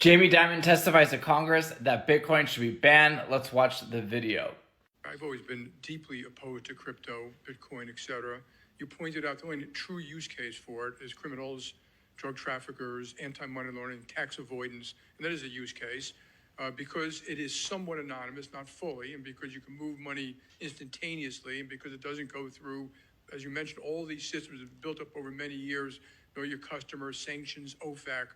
Jamie Dimon testifies to Congress that Bitcoin should be banned. Let's watch the video. I've always been deeply opposed to crypto, Bitcoin, etc. You pointed out the only true use case for it is criminals, drug traffickers, anti-money laundering, tax avoidance, and that is a use case because it is somewhat anonymous, not fully, and because you can move money instantaneously, and because it doesn't go through, as you mentioned, all these systems have built up over many years, know your customers, sanctions, OFAC,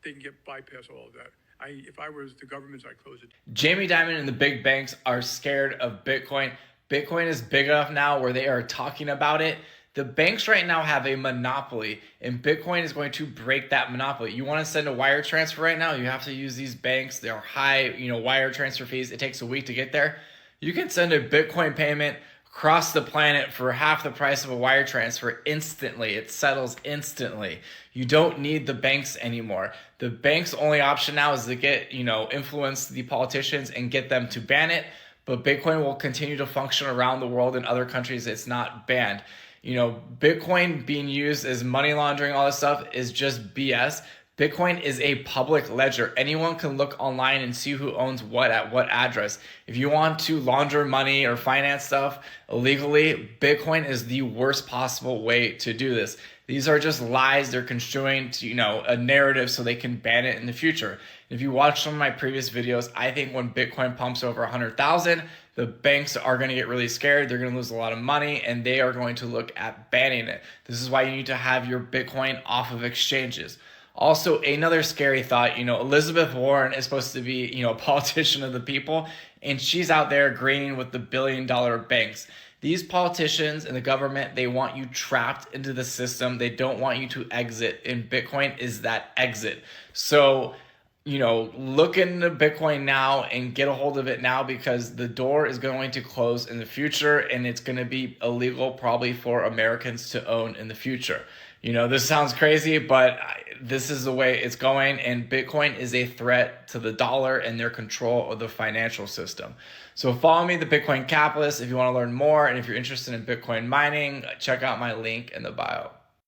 they can get bypass all of that. If I was the government, I'd close it. Jamie Dimon and the big banks are scared of Bitcoin. Bitcoin is big enough now where they are talking about it. The banks right now have a monopoly, and Bitcoin is going to break that monopoly. You want to send a wire transfer right now, you have to use these banks. They're high, wire transfer fees. It takes a week to get there. You can send a Bitcoin payment across the planet for half the price of a wire transfer instantly. It settles instantly. You don't need the banks anymore. The bank's only option now is to get, influence the politicians and get them to ban it. But Bitcoin will continue to function around the world. In other countries, it's not banned. Bitcoin being used as money laundering, all this stuff is just BS. Bitcoin is a public ledger. Anyone can look online and see who owns what at what address. If you want to launder money or finance stuff illegally, Bitcoin is the worst possible way to do this. These are just lies they're construing to, a narrative so they can ban it in the future. If you watch some of my previous videos, I think when Bitcoin pumps over 100,000, the banks are going to get really scared. They're going to lose a lot of money, and they are going to look at banning it. This is why you need to have your Bitcoin off of exchanges. Also, another scary thought, Elizabeth Warren is supposed to be, a politician of the people, and she's out there agreeing with the billion-dollar banks. These politicians and the government, they want you trapped into the system. They don't want you to exit, and Bitcoin is that exit. So, look into Bitcoin now and get a hold of it now, because the door is going to close in the future, and it's going to be illegal probably for Americans to own in the future. This sounds crazy, but this is the way it's going, and Bitcoin is a threat to the dollar and their control of the financial system. So follow me, the Bitcoin Capitalist, if you want to learn more, and if you're interested in Bitcoin mining, check out my link in the bio.